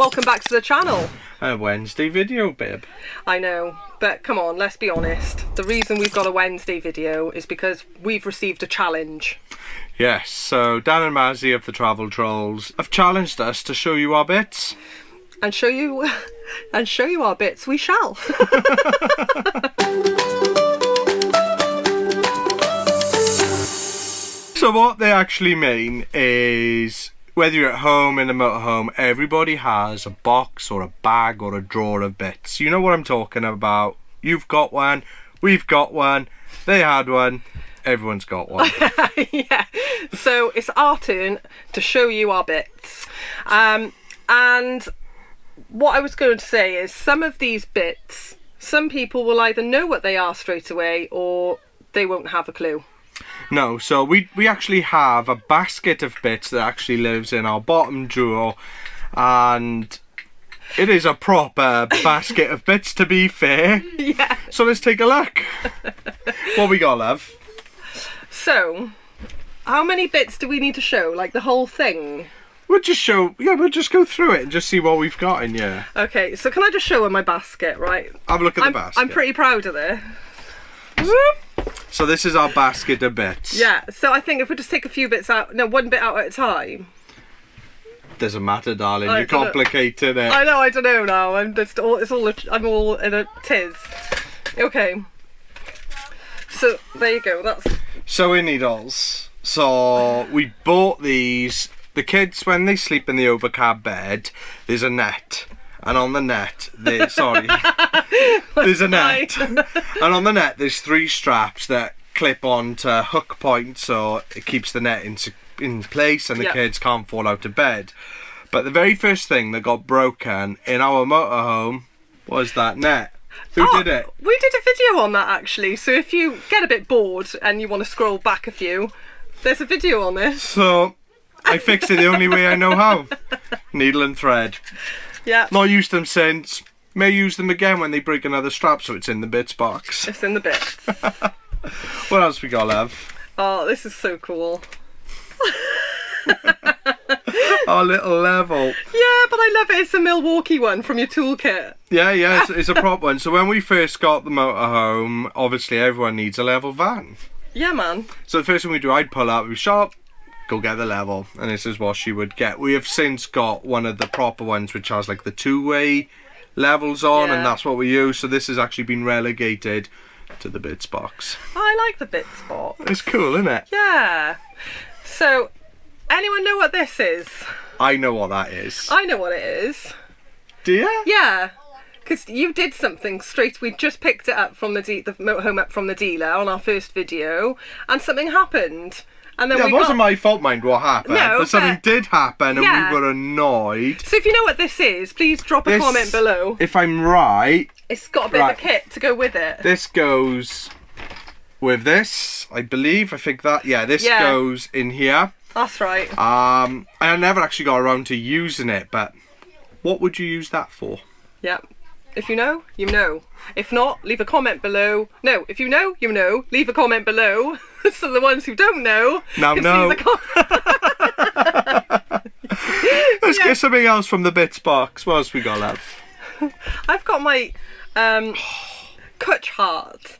Welcome back to the channel. A Wednesday video, babe. I know, but come on, let's be honest. The reason we've got a Wednesday video is because we've received a challenge. Yes, so Dan and Mazzy of the Travel Trolls have challenged us to show you our bits. And show you our bits we shall. So what they actually mean is, whether you're at home, in a motorhome, everybody has a box or a bag or a drawer of bits. You know what I'm talking about. You've got one, we've got one, they had one, everyone's got one. Yeah, so it's our turn to show you our bits. And what I was going to say is, some of these bits, some people will either know what they are straight away or they won't have a clue. No, so we actually have a basket of bits that actually lives in our bottom drawer, and it is a proper basket of bits, to be fair. Yeah. So let's take a look. What we got, love? So, how many bits do we need to show? Like the whole thing? We'll just go through it and just see what we've got in here. Okay, so can I just show her my basket, right? Have a look at the basket. I'm pretty proud of this. So this is our basket of bits. Yeah, so I think if we just take a few bits out, no, one bit out at a time. Doesn't matter, darling. You're complicated it. I know, I don't know now. I'm all in a tiz. Okay. So there you go. That's sewing needles. So we bought these. The kids, when they sleep in the overcab bed, there's a net. And on the net, there's a net. And on the net, there's 3 straps that clip onto hook points, so it keeps the net in place and the kids can't fall out of bed. But the very first thing that got broken in our motorhome was that net. Who did it? We did a video on that, actually. So if you get a bit bored and you want to scroll back a few, there's a video on this. So I fixed it the only way I know how. Needle and thread. Yeah. Not used them since. May use them again when they break another strap, so it's in the bits box. It's in the bits. What else we got, love? Oh, this is so cool. Our little level. Yeah, but I love it. It's a Milwaukee one from your toolkit. Yeah, it's a prop one. So when we first got the motorhome, obviously everyone needs a level van. Yeah, man. So the first thing we do, I'd pull up, we shop, go get the level, and this is what she would get. We have since got one of the proper ones which has like the 2-way levels on, and that's what we use. So this has actually been relegated to the bits box. I like the bits box. It's cool, isn't it? Yeah. So, anyone know what this is? I know what that is. I know what it is. Do you? Yeah. Because you did something straight. We just picked it up from the motorhome up from the dealer on our first video, and something happened. And then it wasn't my fault, mind what happened, but something did happen and we were annoyed. So if you know what this is, please drop a comment below. If I'm right, it's got a bit of a kit to go with it. This goes with this, I believe. I think that, this goes in here. That's right. And I never actually got around to using it, but what would you use that for? Yeah. If you know, you know. If not, leave a comment below. No, if you know, you know. Leave a comment below. So the ones who don't know now can know. See the Let's get something else from the bits box. What else we got, love? I've got my Kutch heart.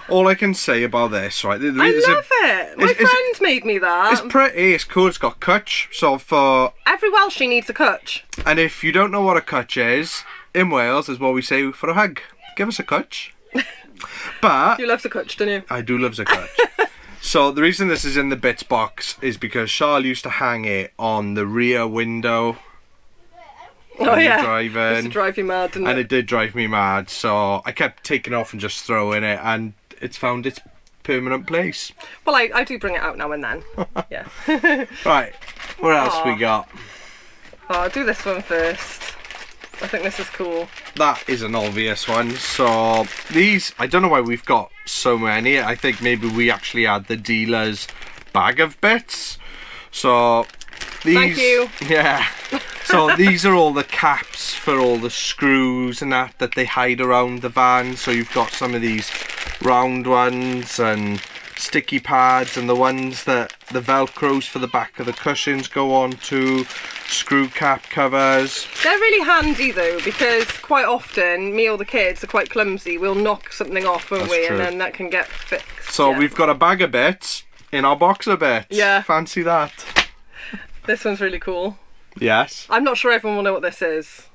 All I can say about this, right? I love it. My friend made me that. It's pretty. It's cool. It's got Kutch. So for every Welshie needs a Kutch. And if you don't know what a Kutch is, in Wales is what we say for a hug. Give us a Kutch. But you love the Kutch, don't you? I do love the Kutch. So the reason this is in the bits box is because Charles used to hang it on the rear window. Oh yeah, driving. It used to drive you mad, didn't it? And it did drive me mad. So I kept taking off and just throwing it, and it's found its permanent place. Well, I do bring it out now and then. Yeah. Right. What else we got? Oh, I'll do this one first. I think this is cool. That is an obvious one. So these, I don't know why we've got so many. I think maybe we actually had the dealer's bag of bits. So these, thank you. Yeah. So these are all the caps for all the screws and that they hide around the van. So you've got some of these round ones and sticky pads and the ones that the velcros for the back of the cushions go on to, screw cap covers. They're really handy though, because quite often me or the kids are quite clumsy. We'll knock something off, won't we? True. And then that can get fixed. So yeah. we've got a bag of bits in our box of bits. Yeah. Fancy that. This one's really cool. Yes. I'm not sure everyone will know what this is.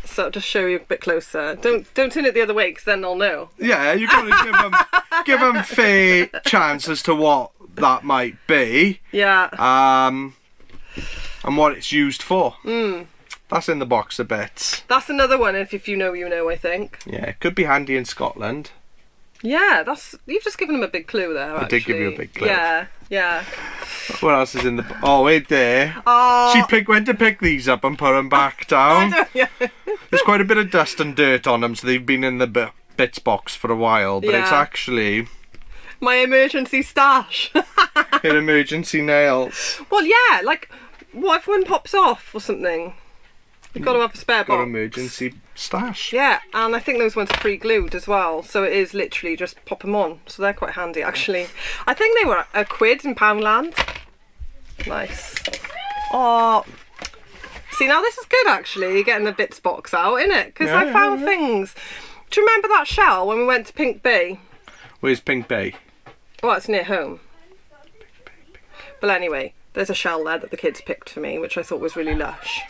So I'll just show you a bit closer. Don't turn it the other way, because then they'll know. Yeah, you've got to give them fair chance as to what that might be. Yeah. And what it's used for. Mm. That's in the box of bits. That's another one, if you know, you know, I think. Yeah, it could be handy in Scotland. Yeah, you've just given them a big clue there, actually. I did give you a big clue. Yeah, yeah. What else is in the... Oh, wait there. Oh. She went to pick these up and put them back down. Yeah. There's quite a bit of dust and dirt on them, so they've been in the bits box for a while. But it's Yeah. actually... My emergency stash. in emergency nails. Well, yeah, like, what if one pops off or something? You've got to have a spare Got box. emergency stash. Yeah, and I think those ones are pre-glued as well, so it is literally just pop them on. So they're quite handy, actually. I think they were £1 in Poundland. Nice. Oh, see, now this is good, actually. You're getting the bits box out, innit? Because I found things. Do you remember that shell when we went to Pink Bay? Where's Pink Bay? Well, it's near home. But anyway, there's a shell there that the kids picked for me, which I thought was really lush.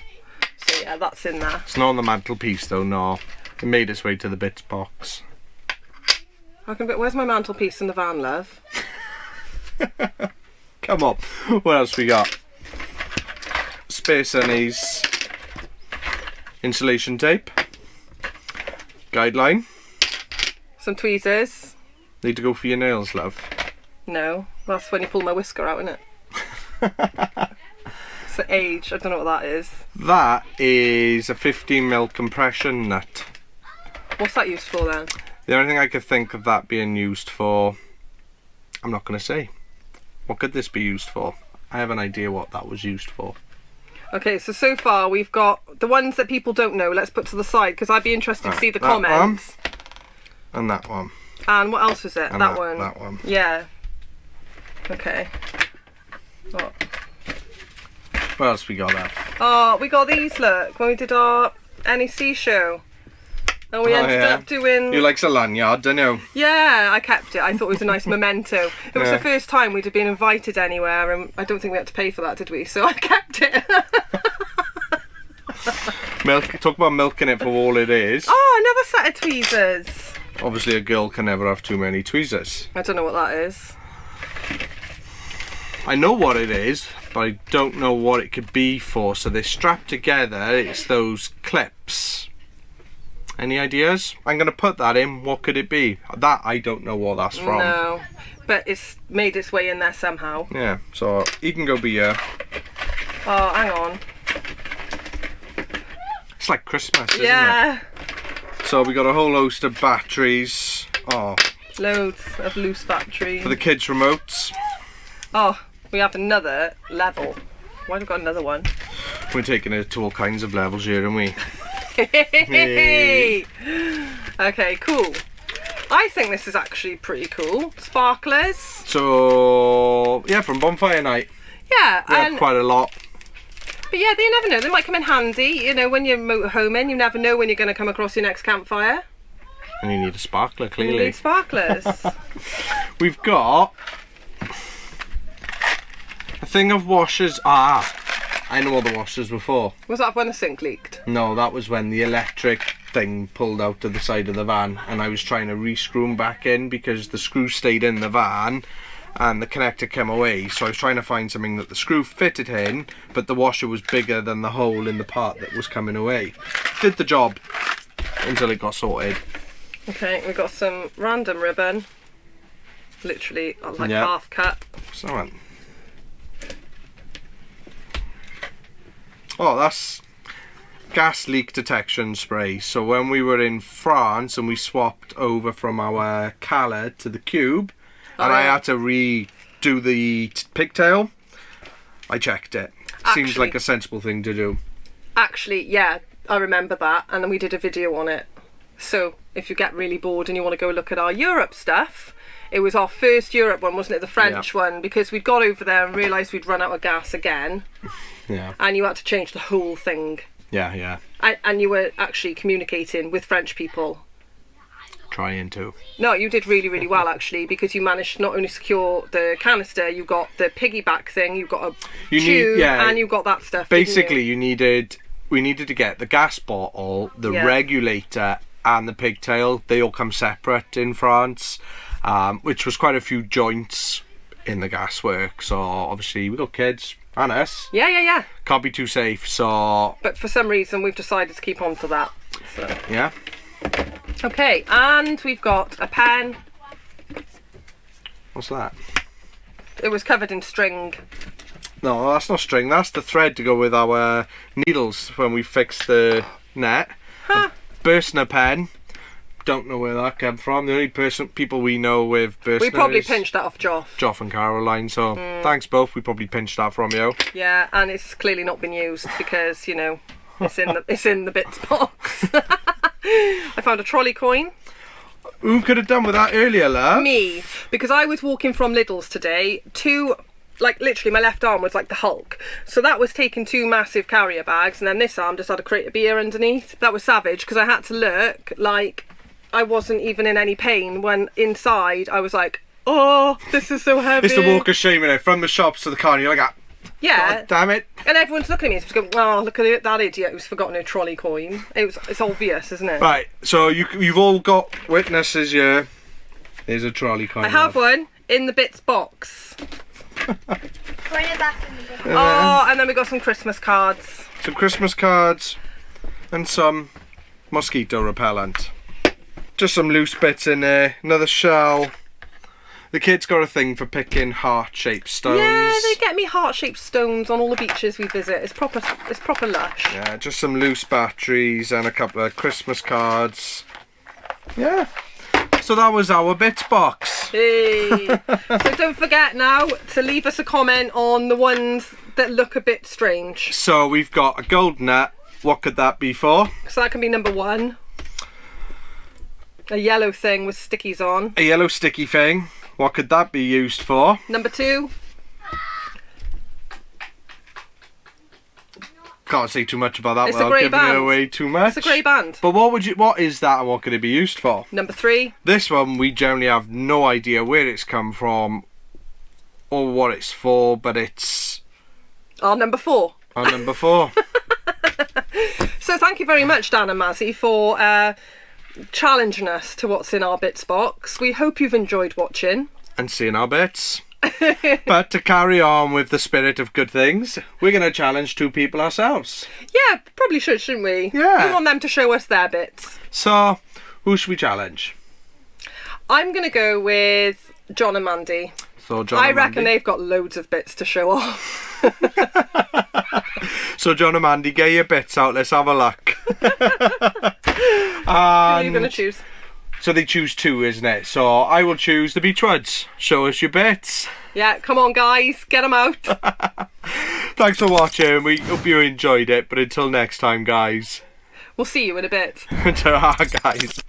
So yeah, that's in there. It's not on the mantelpiece though, no. It made its way to the bits box. Where's my mantelpiece in the van, love? Come on. What else we got? Spare Sonny's insulation tape. Guideline. Some tweezers. Need to go for your nails, love. No, that's when you pull my whisker out, isn't it? It's the age. I don't know what that is. That is a 15mm compression nut. What's that used for then? The only thing I could think of that being used for, I'm not going to say. What could this be used for? I have an idea what that was used for. Okay, so far we've got the ones that people don't know. Let's put to the side, because I'd be interested to see the comments. And that one. And what else was it? And That one. That one. Yeah. Okay. Oh. What else we got there? Oh, we got these, look, when we did our NEC show. And we ended up doing... You like a lanyard, don't you? Yeah, I kept it. I thought it was a nice memento. It was the first time we'd have been invited anywhere, and I don't think we had to pay for that, did we? So I kept it. Talk about milking it for all it is. Oh, another set of tweezers. Obviously a girl can never have too many tweezers. I don't know what that is. I know what it is, but I don't know what it could be for. So they're strapped together. It's those clips. Any ideas? I'm going to put that in. What could it be? That I don't know what that's from. No, but it's made its way in there somehow. Yeah, so you can go be here. Oh, hang on. It's like Christmas, isn't Yeah. it? So we got a whole host of batteries. Oh, Loads of loose batteries. for the kids' remotes. Oh, we have another level. Why have we got another one? We're taking it to all kinds of levels here, aren't we? Hey. Okay, cool. I think this is actually pretty cool. Sparklers. So yeah, from bonfire night. Yeah, We had quite a lot. but yeah, you never know. They might come in handy. You know, when you're motorhoming, you never know when you're going to come across your next campfire. And you need a sparkler, You clearly. need sparklers. We've got a thing of washers. Ah, I know what the washers were for. Was that when the sink leaked? No, that was when the electric thing pulled out to the side of the van and I was trying to re-screw them back in because the screw stayed in the van and the connector came away. So I was trying to find something that the screw fitted in, but the washer was bigger than the hole in the part that was coming away. Did the job until it got sorted. Okay, we've got some random ribbon. Literally, like half cut. So, oh, that's gas leak detection spray. So when we were in France and we swapped over from our Cala to the Cube, and I had to redo the pigtail, I checked it. Seems like a sensible thing to do. Actually, yeah, I remember that, and then we did a video on it. So if you get really bored and you want to go look at our Europe stuff, It was our first Europe one, wasn't it? The French one, because we'd got over there and realised we'd run out of gas again. Yeah. And you had to change the whole thing. Yeah, yeah. And you were actually communicating with French people. Trying to. No, you did really, really well actually, because you managed to not only secure the canister, you got the piggyback thing, you got a tube, and you got that stuff. Basically, we needed to get the gas bottle, the regulator, and the pigtail. They all come separate in France, which was quite a few joints in the gas work. So obviously we got kids and us. Yeah. Can't be too safe. So. But for some reason we've decided to keep on to that. So. Yeah. Okay, and we've got a pen. What's that? It was covered in string. No, that's not string. That's the thread to go with our needles when we fix the net. Huh. Bursner pen. Don't know where that came from. The only people we know with Bursner We probably pinched that off Joff. Joff and Caroline. So thanks both. We probably pinched that from you. Yeah, and it's clearly not been used because, you know, it's in the bits box. I found a trolley coin. Who could have done with that earlier, love? Me, because I was walking from Lidl's today to, like, literally my left arm was like the Hulk. So that was taking 2 massive carrier bags, and then this arm just had a crate of beer underneath. That was savage, because I had to look like I wasn't even in any pain, when inside I was like, oh, this is so heavy. It's the walk of shame, in it, from the shops to the car, and you're like, yeah. God damn it. And everyone's looking at me and just going, oh, look at that idiot who's forgotten a trolley coin. It's obvious, isn't it? Right, so you've all got witnesses here. There's a trolley coin. I have one in the bits box. Put it back in the box. Oh, and then we got some Christmas cards. Some Christmas cards and some mosquito repellent. Just some loose bits in there. Another shell. The kids got a thing for picking heart-shaped stones. Yeah, they get me heart-shaped stones on all the beaches we visit. It's proper lush. Yeah, just some loose batteries and a couple of Christmas cards. Yeah. So that was our bits box. Hey. So don't forget now to leave us a comment on the ones that look a bit strange. So we've got a gold nut. What could that be for? So that can be number 1. A yellow thing with stickies on. A yellow sticky thing. What could that be used for? Number 2. Can't say too much about that It's a without grey giving band. it away too much. It's a grey band. But what is that and what could it be used for? Number 3. This one we generally have no idea where it's come from or what it's for, but it's Our number 4. our number 4. So thank you very much, Dan and Mazzy, for challenging us to what's in our bits box. We hope you've enjoyed watching. And seeing our bits. But to carry on with the spirit of good things, we're going to challenge 2 people ourselves. Yeah, probably should, shouldn't we? Yeah. We want them to show us their bits. So, who should we challenge? I'm going to go with John and Mandy. So John I and reckon Mandy. they've got loads of bits to show off. So John and Mandy, get your bits out, let's have a look. Who are you going to choose? So they choose 2, isn't it? So I will choose the Beachwoods. Show us your bits. Yeah, come on guys, get them out. Thanks for watching. We hope you enjoyed it. But until next time, guys. We'll see you in a bit. Ta-ra, guys.